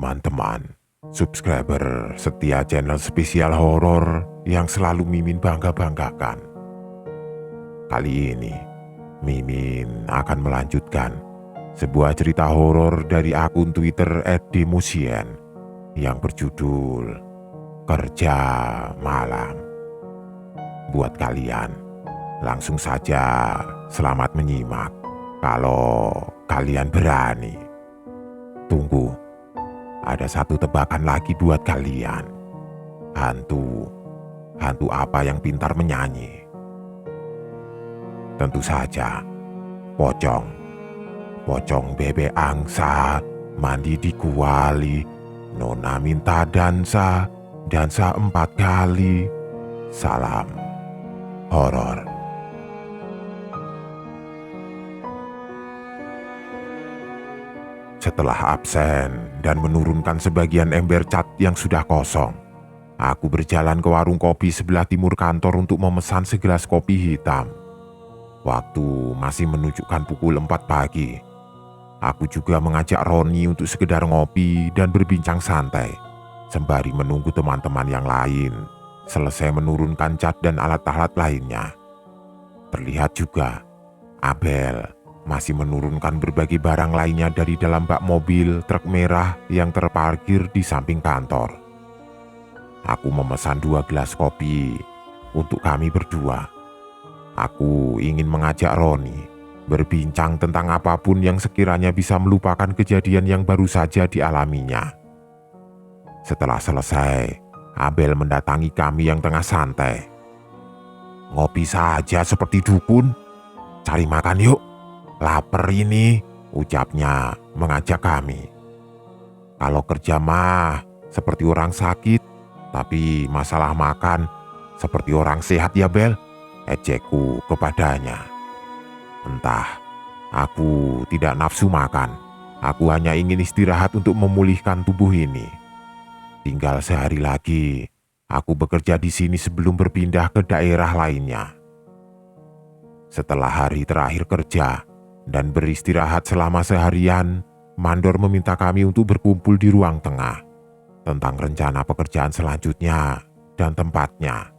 teman-teman, subscriber setia channel spesial horor yang selalu Mimin bangga-banggakan. Kali ini, Mimin akan melanjutkan sebuah cerita horor dari akun Twitter @demusien yang berjudul Kerja Malam. Buat kalian, langsung saja selamat menyimak kalau kalian berani. Tunggu, ada satu tebakan lagi buat kalian. Hantu apa yang pintar menyanyi? Tentu saja, Pocong bebek angsa, mandi di kuali, nona minta dansa 4 kali. Salam horor. Setelah absen dan menurunkan sebagian ember cat yang sudah kosong, aku berjalan ke warung kopi sebelah timur kantor untuk memesan segelas kopi hitam. Waktu masih menunjukkan pukul 4 pagi. Aku juga mengajak Roni untuk sekedar ngopi dan berbincang santai, sembari menunggu teman-teman yang lain selesai menurunkan cat dan alat-alat lainnya. Terlihat juga Abel masih menurunkan berbagai barang lainnya dari dalam bak mobil truk merah yang terparkir di samping kantor. Aku memesan 2 gelas kopi untuk kami berdua. Aku ingin mengajak Roni berbincang tentang apapun yang sekiranya bisa melupakan kejadian yang baru saja dialaminya. Setelah selesai, Abel mendatangi kami yang tengah santai. "Ngopi saja seperti dukun, cari makan yuk. Laper ini," ucapnya mengajak kami. "Kalau kerja mah seperti orang sakit, tapi masalah makan seperti orang sehat ya Bel," ejekku kepadanya. Entah, aku tidak nafsu makan. Aku hanya ingin istirahat untuk memulihkan tubuh ini. Tinggal sehari lagi, aku bekerja di sini sebelum berpindah ke daerah lainnya. Setelah hari terakhir kerja dan beristirahat selama seharian, mandor meminta kami untuk berkumpul di ruang tengah tentang rencana pekerjaan selanjutnya dan tempatnya.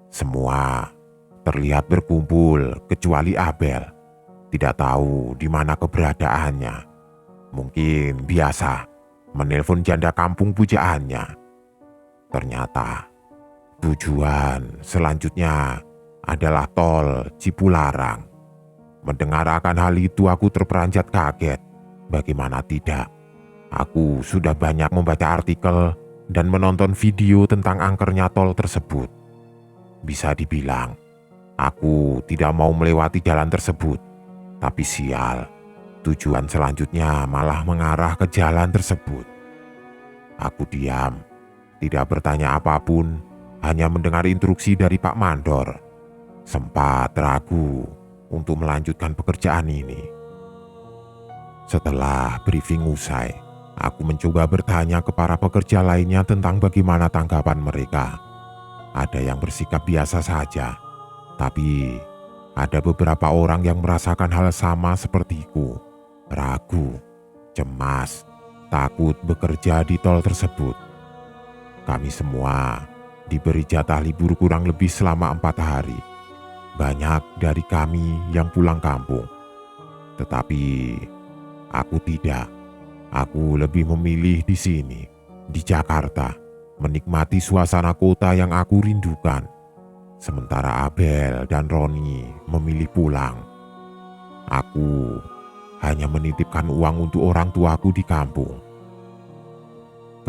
Semua terlihat berkumpul kecuali Abel. Tidak tahu di mana keberadaannya. Mungkin biasa menelpon janda kampung pujaannya. Ternyata tujuan selanjutnya adalah tol Cipularang. Mendengar akan hal itu aku terperanjat kaget. Bagaimana tidak? Aku sudah banyak membaca artikel dan menonton video tentang angkernya tol tersebut. Bisa dibilang, aku tidak mau melewati jalan tersebut, tapi sial, tujuan selanjutnya malah mengarah ke jalan tersebut. Aku diam, tidak bertanya apapun, hanya mendengar instruksi dari Pak Mandor. Sempat ragu untuk melanjutkan pekerjaan ini. Setelah briefing usai, aku mencoba bertanya ke para pekerja lainnya tentang bagaimana tanggapan mereka. Ada yang bersikap biasa saja, tapi ada beberapa orang yang merasakan hal sama sepertiku. Ragu, cemas, takut bekerja di tol tersebut. Kami semua diberi jatah libur kurang lebih selama 4 hari. Banyak dari kami yang pulang kampung. Tetapi aku tidak. Aku lebih memilih di sini, di Jakarta, menikmati suasana kota yang aku rindukan. Sementara Abel dan Roni memilih pulang. Aku hanya menitipkan uang untuk orang tuaku di kampung.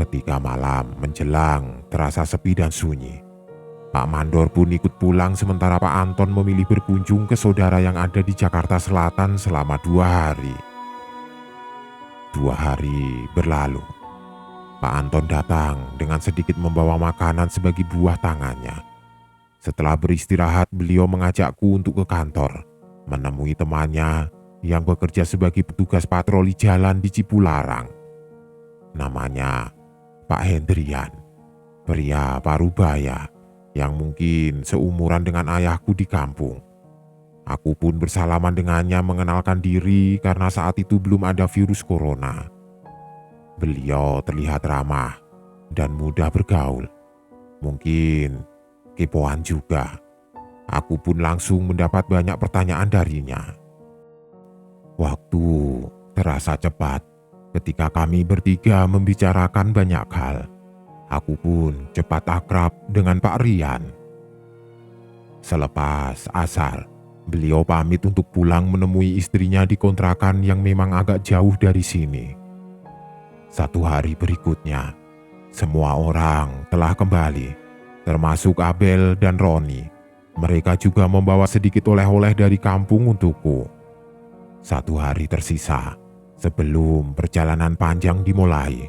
Ketika malam menjelang terasa sepi dan sunyi, Pak Mandor pun ikut pulang sementara Pak Anton memilih berkunjung ke saudara yang ada di Jakarta Selatan selama 2 hari. 2 hari berlalu. Pak Anton datang dengan sedikit membawa makanan sebagai buah tangannya. Setelah beristirahat, beliau mengajakku untuk ke kantor, menemui temannya yang bekerja sebagai petugas patroli jalan di Cipularang. Namanya Pak Hendrian, pria parubaya yang mungkin seumuran dengan ayahku di kampung. Aku pun bersalaman dengannya mengenalkan diri karena saat itu belum ada virus corona. Beliau terlihat ramah dan mudah bergaul. Mungkin kepoan juga. Aku pun langsung mendapat banyak pertanyaan darinya. Waktu terasa cepat ketika kami bertiga membicarakan banyak hal. Aku pun cepat akrab dengan Pak Rian. Selepas asar, beliau pamit untuk pulang menemui istrinya di kontrakan yang memang agak jauh dari sini. Satu hari berikutnya, semua orang telah kembali, termasuk Abel dan Roni. Mereka juga membawa sedikit oleh-oleh dari kampung untukku. Satu hari tersisa sebelum perjalanan panjang dimulai.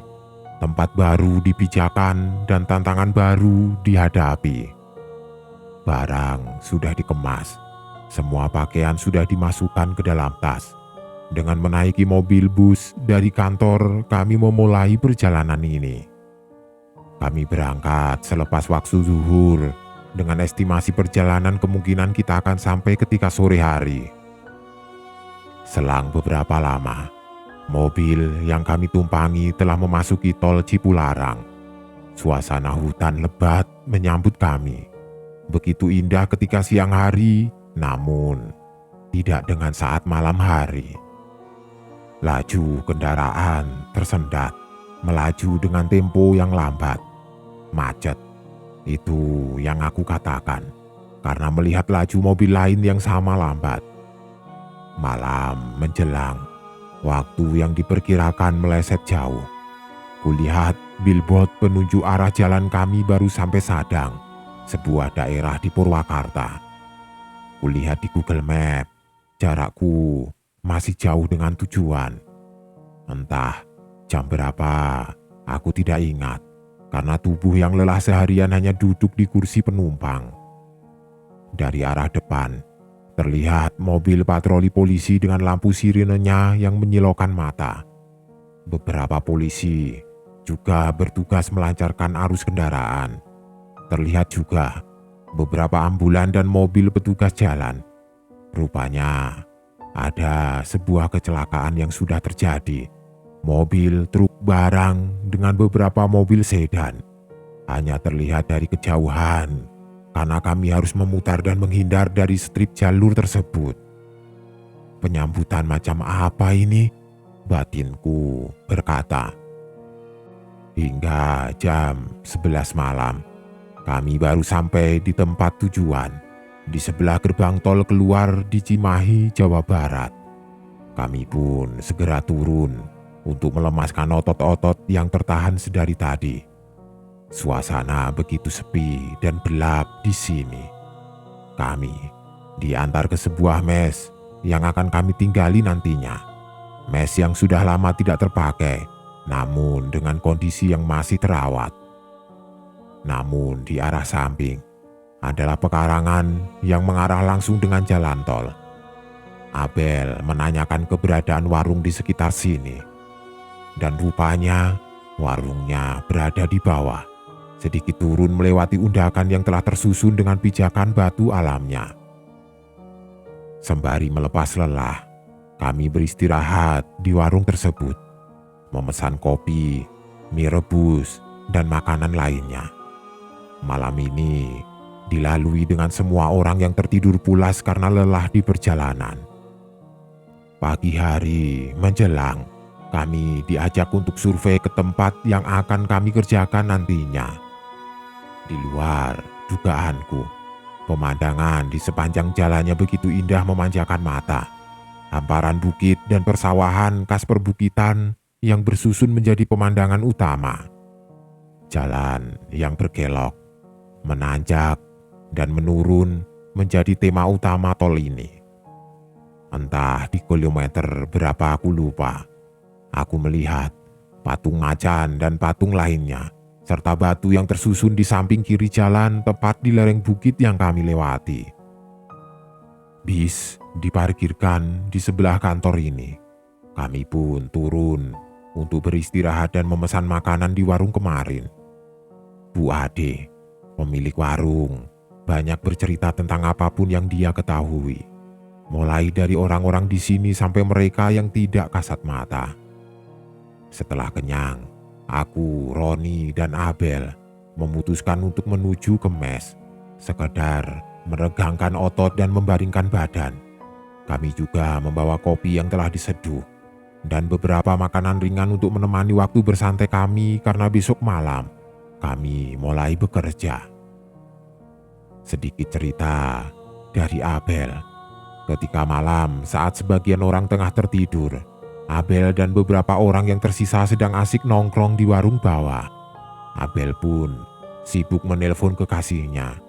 Tempat baru dipijakan dan tantangan baru dihadapi. Barang sudah dikemas, semua pakaian sudah dimasukkan ke dalam tas. Dengan menaiki mobil bus dari kantor, kami memulai perjalanan ini. Kami berangkat selepas waktu zuhur, dengan estimasi perjalanan kemungkinan kita akan sampai ketika sore hari. Selang beberapa lama, mobil yang kami tumpangi telah memasuki tol Cipularang. Suasana hutan lebat menyambut kami. Begitu indah ketika siang hari, namun tidak dengan saat malam hari. Laju kendaraan tersendat, melaju dengan tempo yang lambat. Macet, itu yang aku katakan, karena melihat laju mobil lain yang sama lambat. Malam menjelang, waktu yang diperkirakan meleset jauh. Kulihat billboard penunjuk arah jalan kami baru sampai Sadang, sebuah daerah di Purwakarta. Kulihat di Google Map, jarakku masih jauh dengan tujuan. Entah jam berapa, aku tidak ingat, karena tubuh yang lelah seharian hanya duduk di kursi penumpang. Dari arah depan, terlihat mobil patroli polisi dengan lampu sirenenya yang menyilaukan mata. Beberapa polisi juga bertugas melancarkan arus kendaraan. Terlihat juga beberapa ambulan dan mobil petugas jalan. Rupanya ada sebuah kecelakaan yang sudah terjadi. Mobil truk barang dengan beberapa mobil sedan hanya terlihat dari kejauhan karena kami harus memutar dan menghindar dari strip jalur tersebut. Penyambutan macam apa ini? Batinku berkata. Hingga jam 11 malam, kami baru sampai di tempat tujuan, di sebelah gerbang tol keluar di Cimahi, Jawa Barat. Kami pun segera turun untuk melemaskan otot-otot yang tertahan sedari tadi. Suasana begitu sepi dan gelap di sini. Kami diantar ke sebuah mes yang akan kami tinggali nantinya. Mes yang sudah lama tidak terpakai, namun dengan kondisi yang masih terawat. Namun di arah samping adalah pekarangan yang mengarah langsung dengan jalan tol. Abel menanyakan keberadaan warung di sekitar sini. Dan rupanya warungnya berada di bawah, sedikit turun melewati undakan yang telah tersusun dengan pijakan batu alamnya. Sembari melepas lelah, kami beristirahat di warung tersebut, memesan kopi, mie rebus, dan makanan lainnya. Malam ini dilalui dengan semua orang yang tertidur pulas karena lelah di perjalanan. Pagi hari menjelang, kami diajak untuk survei ke tempat yang akan kami kerjakan nantinya. Di luar dugaanku, pemandangan di sepanjang jalannya begitu indah memanjakan mata. Hamparan bukit dan persawahan khas perbukitan yang bersusun menjadi pemandangan utama. Jalan yang berkelok, menanjak, dan menurun menjadi tema utama tol ini. Entah di kilometer berapa aku lupa. Aku melihat patung macan dan patung lainnya, serta batu yang tersusun di samping kiri jalan tepat di lereng bukit yang kami lewati. Bis diparkirkan di sebelah kantor ini. Kami pun turun untuk beristirahat dan memesan makanan di warung kemarin. Bu Ade, pemilik warung, banyak bercerita tentang apapun yang dia ketahui. Mulai dari orang-orang di sini sampai mereka yang tidak kasat mata. Setelah kenyang, aku, Roni, dan Abel memutuskan untuk menuju ke mes, sekedar meregangkan otot dan membaringkan badan. Kami juga membawa kopi yang telah diseduh dan beberapa makanan ringan untuk menemani waktu bersantai kami karena besok malam kami mulai bekerja. Sedikit cerita dari Abel. Ketika malam saat sebagian orang tengah tertidur, Abel dan beberapa orang yang tersisa sedang asik nongkrong di warung bawah. Abel pun sibuk menelpon kekasihnya.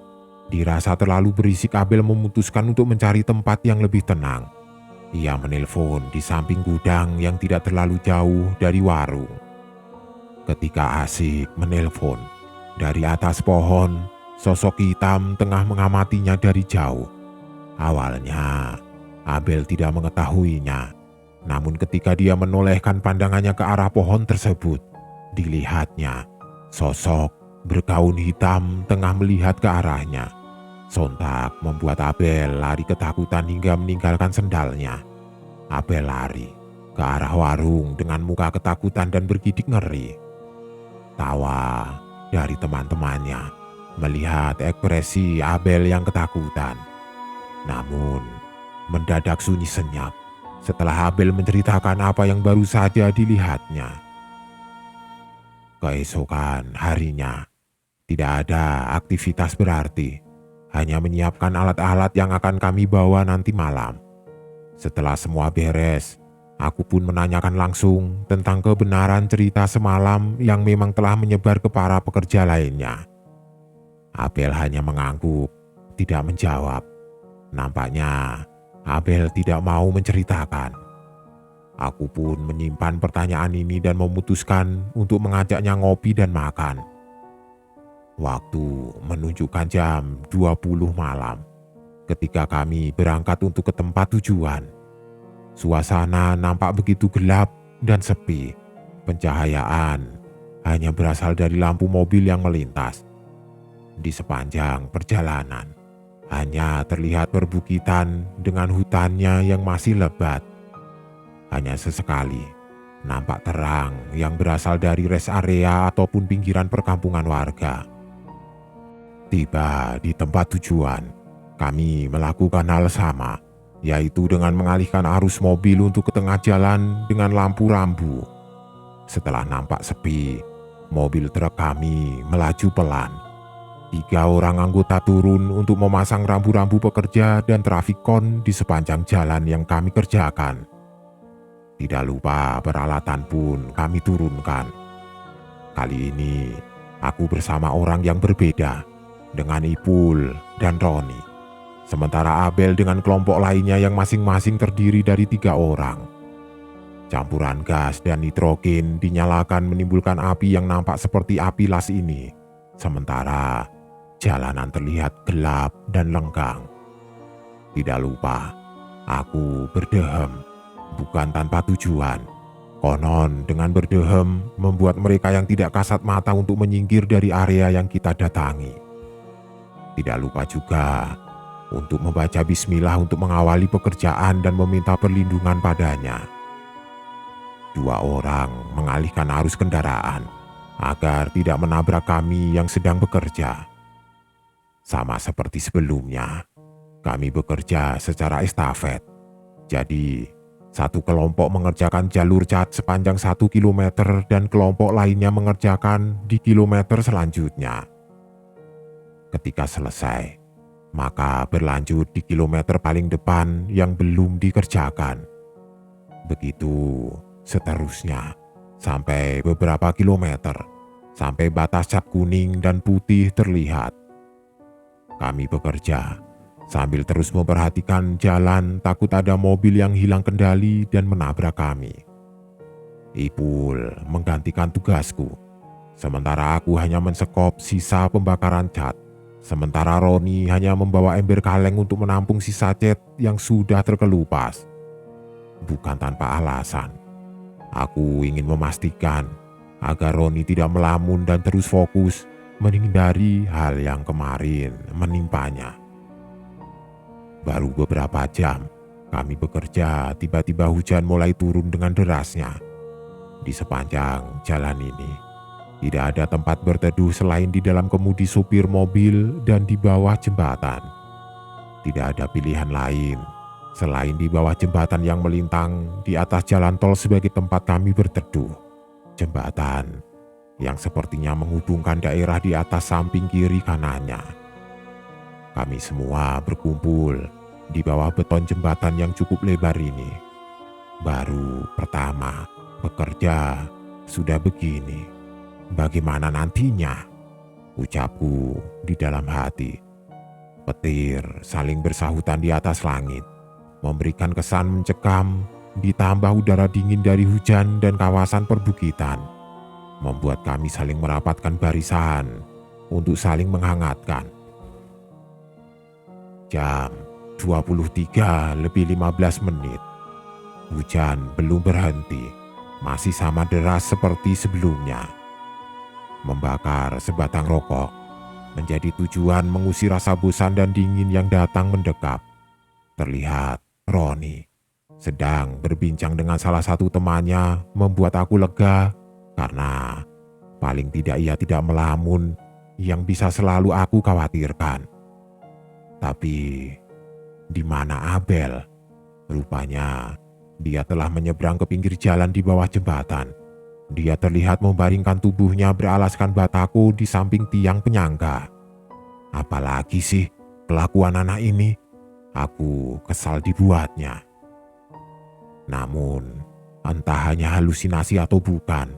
Dirasa terlalu berisik, Abel memutuskan untuk mencari tempat yang lebih tenang. Ia menelpon di samping gudang yang tidak terlalu jauh dari warung. Ketika asik menelpon, dari atas pohon, sosok hitam tengah mengamatinya dari jauh. Awalnya, Abel tidak mengetahuinya. Namun ketika dia menolehkan pandangannya ke arah pohon tersebut, dilihatnya sosok bergaun hitam tengah melihat ke arahnya. Sontak membuat Abel lari ketakutan hingga meninggalkan sendalnya. Abel lari ke arah warung dengan muka ketakutan dan bergidik ngeri. Tawa dari teman-temannya melihat ekspresi Abel yang ketakutan. Namun mendadak sunyi senyap setelah Abel menceritakan apa yang baru saja dilihatnya. Keesokan harinya tidak ada aktivitas berarti, hanya menyiapkan alat-alat yang akan kami bawa nanti malam. Setelah semua beres, aku pun menanyakan langsung tentang kebenaran cerita semalam yang memang telah menyebar ke para pekerja lainnya. Abel hanya mengangguk, tidak menjawab. Nampaknya Abel tidak mau menceritakan. Aku pun menyimpan pertanyaan ini dan memutuskan untuk mengajaknya ngopi dan makan. Waktu menunjukkan jam 20 malam ketika kami berangkat untuk ke tempat tujuan. Suasana nampak begitu gelap dan sepi. Pencahayaan hanya berasal dari lampu mobil yang melintas. Di sepanjang perjalanan hanya terlihat perbukitan dengan hutannya yang masih lebat. Hanya sesekali nampak terang yang berasal dari rest area ataupun pinggiran perkampungan warga. Tiba di tempat tujuan, kami melakukan hal sama, yaitu dengan mengalihkan arus mobil untuk ke tengah jalan dengan lampu rambu. Setelah nampak sepi, mobil truk kami melaju pelan. 3 orang anggota turun untuk memasang rambu-rambu pekerja dan trafikon di sepanjang jalan yang kami kerjakan. Tidak lupa peralatan pun kami turunkan. Kali ini aku bersama orang yang berbeda, dengan Ipul dan Roni. Sementara Abel dengan kelompok lainnya yang masing-masing terdiri dari 3 orang. Campuran gas dan nitrogen dinyalakan menimbulkan api yang nampak seperti api las ini. Sementara jalanan terlihat gelap dan lenggang. Tidak lupa, aku berdehem, bukan tanpa tujuan. Konon dengan berdehem membuat mereka yang tidak kasat mata untuk menyingkir dari area yang kita datangi. Tidak lupa juga untuk membaca bismillah untuk mengawali pekerjaan dan meminta perlindungan padanya. 2 orang mengalihkan arus kendaraan agar tidak menabrak kami yang sedang bekerja. Sama seperti sebelumnya, kami bekerja secara estafet. Jadi, satu kelompok mengerjakan jalur cat sepanjang 1 kilometer dan kelompok lainnya mengerjakan di kilometer selanjutnya. Ketika selesai, maka berlanjut di kilometer paling depan yang belum dikerjakan. Begitu seterusnya sampai beberapa kilometer, sampai batas cat kuning dan putih terlihat. Kami bekerja sambil terus memperhatikan jalan, takut ada mobil yang hilang kendali dan menabrak kami. Ipul menggantikan tugasku, sementara aku hanya mensekop sisa pembakaran cat. Sementara Roni hanya membawa ember kaleng untuk menampung sisa cat yang sudah terkelupas. Bukan tanpa alasan, aku ingin memastikan agar Roni tidak melamun dan terus fokus menghindari hal yang kemarin menimpanya. Baru beberapa jam kami bekerja, tiba-tiba hujan mulai turun dengan derasnya. Di sepanjang jalan ini, tidak ada tempat berteduh selain di dalam kemudi supir mobil dan di bawah jembatan. Tidak ada pilihan lain selain di bawah jembatan yang melintang di atas jalan tol sebagai tempat kami berteduh. Jembatan yang sepertinya menghubungkan daerah di atas samping kiri kanannya. Kami semua berkumpul di bawah beton jembatan yang cukup lebar ini. Baru pertama bekerja sudah begini. Bagaimana nantinya? Ucapku di dalam hati. Petir saling bersahutan di atas langit, memberikan kesan mencekam, ditambah udara dingin dari hujan dan kawasan perbukitan, membuat kami saling merapatkan barisan untuk saling menghangatkan. Jam 23:15. Hujan belum berhenti, masih sama deras seperti sebelumnya. Membakar sebatang rokok menjadi tujuan mengusir rasa bosan dan dingin yang datang mendekap. Terlihat Roni sedang berbincang dengan salah satu temannya, membuat aku lega karena paling tidak ia tidak melamun yang bisa selalu aku khawatirkan. Tapi di mana Abel? Rupanya dia telah menyeberang ke pinggir jalan di bawah jembatan. Dia terlihat membaringkan tubuhnya beralaskan batako di samping tiang penyangga. Apalagi sih kelakuan anak ini? Aku kesal dibuatnya. Namun, entah hanya halusinasi atau bukan,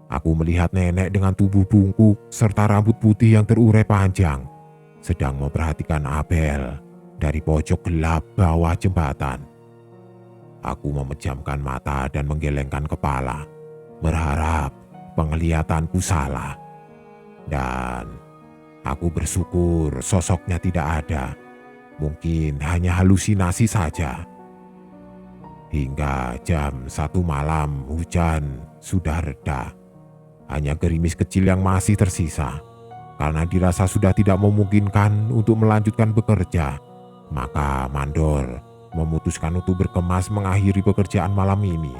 aku melihat nenek dengan tubuh bungkuk serta rambut putih yang terurai panjang sedang memperhatikan Abel dari pojok gelap bawah jembatan. Aku memejamkan mata dan menggelengkan kepala, berharap penglihatanku salah. Dan aku bersyukur sosoknya tidak ada. Mungkin hanya halusinasi saja. Hingga jam 1 malam hujan sudah reda. Hanya gerimis kecil yang masih tersisa. Karena dirasa sudah tidak memungkinkan untuk melanjutkan bekerja, maka Mandor memutuskan untuk berkemas mengakhiri pekerjaan malam ini.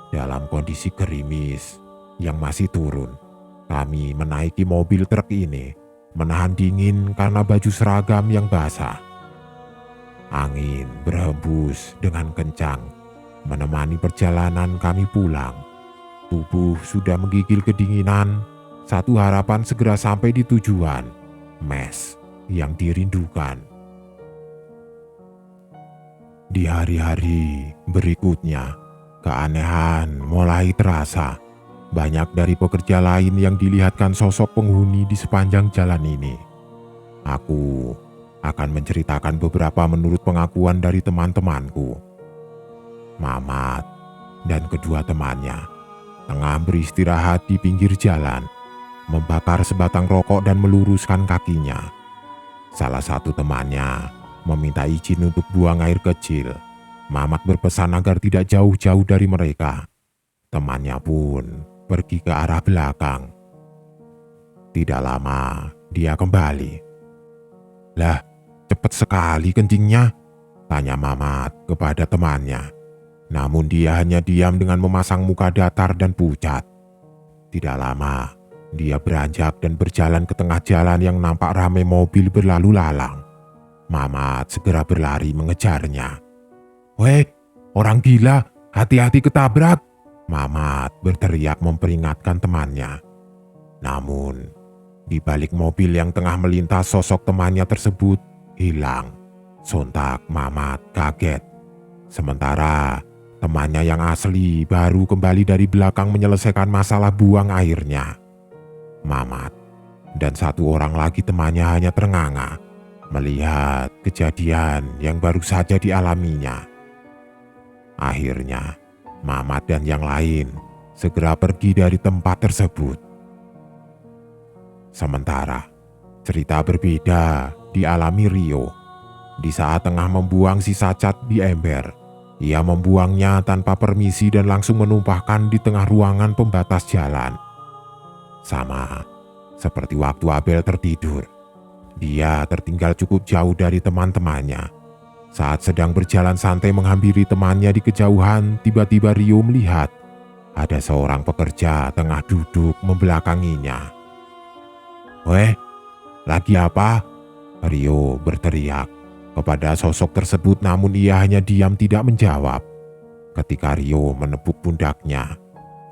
Dalam kondisi gerimis yang masih turun, kami menaiki mobil truk ini, menahan dingin karena baju seragam yang basah. Angin berhembus dengan kencang, menemani perjalanan kami pulang. Tubuh sudah menggigil kedinginan, satu harapan segera sampai di tujuan, mes yang dirindukan. Di hari-hari berikutnya, keanehan mulai terasa. Banyak dari pekerja lain yang dilihatkan sosok penghuni di sepanjang jalan ini. Aku akan menceritakan beberapa menurut pengakuan dari teman-temanku. Mamat dan kedua temannya tengah beristirahat di pinggir jalan, membakar sebatang rokok dan meluruskan kakinya. Salah satu temannya meminta izin untuk buang air kecil. Mamat berpesan agar tidak jauh-jauh dari mereka. Temannya pun pergi ke arah belakang. Tidak lama dia kembali. "Lah, cepat sekali kencingnya," tanya Mamat kepada temannya. Namun dia hanya diam dengan memasang muka datar dan pucat. Tidak lama dia beranjak dan berjalan ke tengah jalan yang nampak ramai mobil berlalu lalang. Mamat segera berlari mengejarnya. "Weh, orang gila, hati-hati ketabrak!" Mamat berteriak memperingatkan temannya. Namun, di balik mobil yang tengah melintas sosok temannya tersebut hilang. Sontak Mamat kaget. Sementara temannya yang asli baru kembali dari belakang menyelesaikan masalah buang airnya. Mamat dan satu orang lagi temannya hanya ternganga melihat kejadian yang baru saja dialaminya. Akhirnya, Mamat dan yang lain segera pergi dari tempat tersebut. Sementara, cerita berbeda dialami Rio. Di saat tengah membuang sisa cat di ember, ia membuangnya tanpa permisi dan langsung menumpahkan di tengah ruangan pembatas jalan. Sama seperti waktu Abel tertidur, dia tertinggal cukup jauh dari teman-temannya. Saat sedang berjalan santai menghampiri temannya di kejauhan, tiba-tiba Rio melihat Ada seorang pekerja tengah duduk membelakanginya. "Weh, lagi apa?" Rio berteriak kepada sosok tersebut, namun ia hanya diam tidak menjawab. Ketika Rio menepuk pundaknya,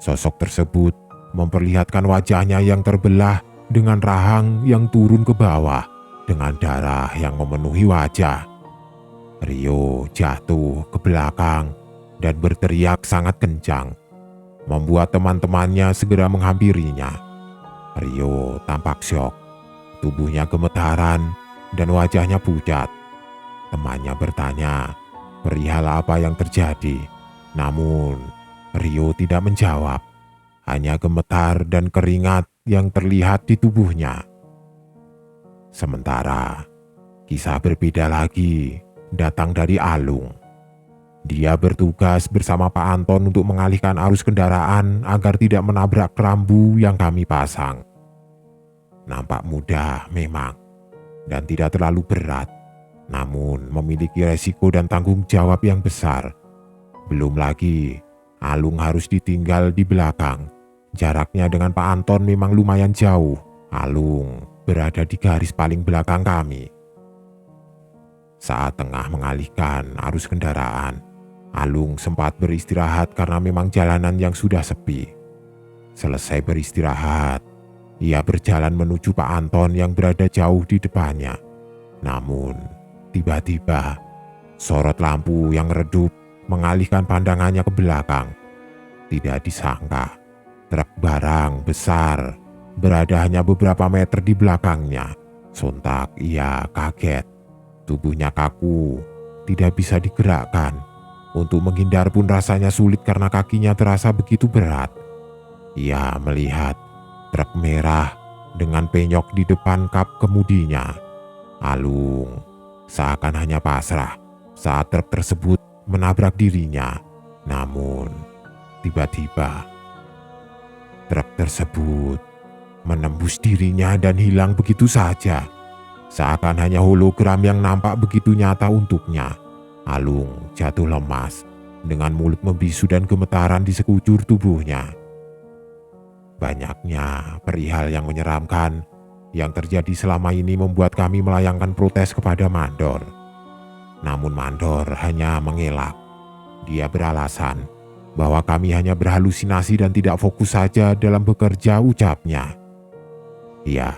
sosok tersebut memperlihatkan wajahnya yang terbelah dengan rahang yang turun ke bawah dengan darah yang memenuhi wajah. Rio jatuh ke belakang dan berteriak sangat kencang, membuat teman-temannya segera menghampirinya. Rio tampak syok, tubuhnya gemetaran dan wajahnya pucat. Temannya bertanya perihal apa yang terjadi, namun Rio tidak menjawab, hanya gemetar dan keringat yang terlihat di tubuhnya. Sementara kisah berbeda lagi datang dari Alung. Dia bertugas bersama Pak Anton untuk mengalihkan arus kendaraan agar tidak menabrak kerambu yang kami pasang. Nampak mudah memang dan tidak terlalu berat, namun memiliki resiko dan tanggung jawab yang besar. Belum lagi Alung harus ditinggal di belakang. Jaraknya dengan Pak Anton memang lumayan jauh. Alung berada di garis paling belakang kami. Saat tengah mengalihkan arus kendaraan, Alung sempat beristirahat karena memang jalanan yang sudah sepi. Selesai beristirahat, ia berjalan menuju Pak Anton yang berada jauh di depannya. Namun, tiba-tiba, sorot lampu yang redup mengalihkan pandangannya ke belakang. Tidak disangka, truk barang besar berada hanya beberapa meter di belakangnya. Sontak ia kaget. Tubuhnya kaku, tidak bisa digerakkan. Untuk menghindar pun rasanya sulit karena kakinya terasa begitu berat. Ia melihat truk merah dengan penyok di depan kap kemudinya. Alung seakan hanya pasrah saat truk tersebut menabrak dirinya. Namun, tiba-tiba truk tersebut menembus dirinya dan hilang begitu saja. Seakan hanya hologram yang nampak begitu nyata untuknya. Alung jatuh lemas dengan mulut membisu dan gemetaran di sekujur tubuhnya. Banyaknya perihal yang menyeramkan yang terjadi selama ini membuat kami melayangkan protes kepada Mandor. Namun Mandor hanya mengelak. Dia beralasan bahwa kami hanya berhalusinasi dan tidak fokus saja dalam bekerja, ucapnya. Ya,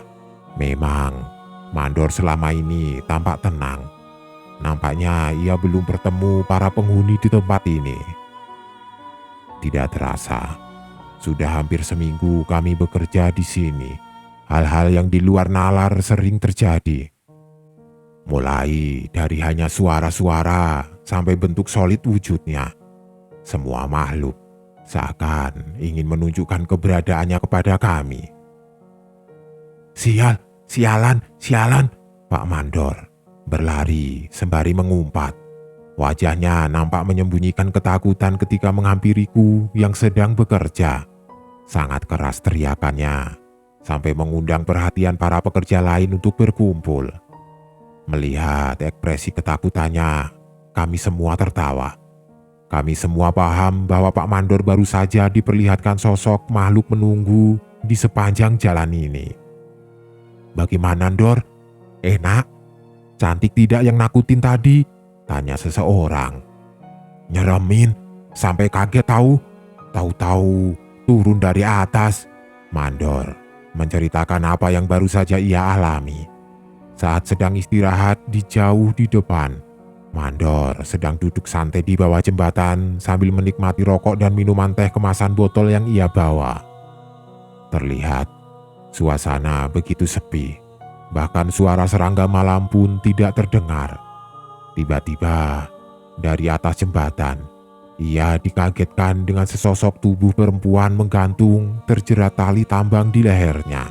memang Mandor selama ini tampak tenang. Nampaknya ia belum bertemu para penghuni di tempat ini. Tidak terasa, sudah hampir seminggu kami bekerja di sini. Hal-hal yang di luar nalar sering terjadi. Mulai dari hanya suara-suara sampai bentuk solid wujudnya. Semua makhluk seakan ingin menunjukkan keberadaannya kepada kami. Sialan, Pak Mandor berlari sembari mengumpat. Wajahnya nampak menyembunyikan ketakutan ketika menghampiriku yang sedang bekerja. Sangat keras teriakannya, sampai mengundang perhatian para pekerja lain untuk berkumpul. Melihat ekspresi ketakutannya, kami semua tertawa. Kami semua paham bahwa Pak Mandor baru saja diperlihatkan sosok makhluk menunggu di sepanjang jalan ini. "Bagaimana, Dor? Enak? Cantik tidak yang nakutin tadi?" tanya seseorang. "Nyeremin, sampai kaget tahu. Tahu-tahu turun dari atas." Mandor menceritakan apa yang baru saja ia alami. Saat sedang istirahat di jauh di depan, Mandor sedang duduk santai di bawah jembatan sambil menikmati rokok dan minuman teh kemasan botol yang ia bawa. Terlihat suasana begitu sepi, bahkan suara serangga malam pun tidak terdengar. Tiba-tiba, dari atas jembatan, ia dikagetkan dengan sesosok tubuh perempuan menggantung terjerat tali tambang di lehernya.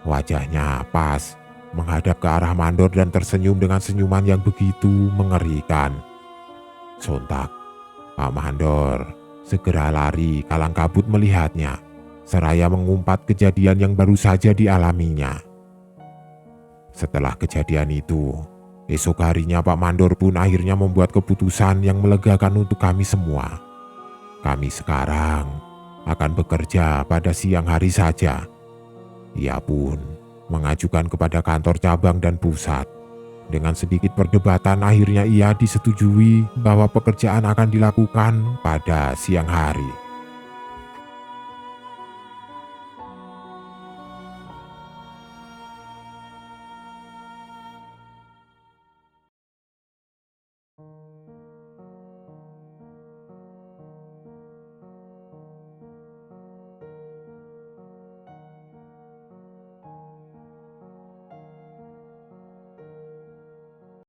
Wajahnya pas menghadap ke arah Mandor dan tersenyum dengan senyuman yang begitu mengerikan. Sontak, Pak Mandor segera lari kalang kabut melihatnya, seraya mengumpat kejadian yang baru saja dialaminya. Setelah kejadian itu, esok harinya Pak Mandor pun akhirnya membuat keputusan yang melegakan untuk kami semua. Kami sekarang akan bekerja pada siang hari saja. Ia pun mengajukan kepada kantor cabang dan pusat. Dengan sedikit perdebatan akhirnya ia disetujui bahwa pekerjaan akan dilakukan pada siang hari.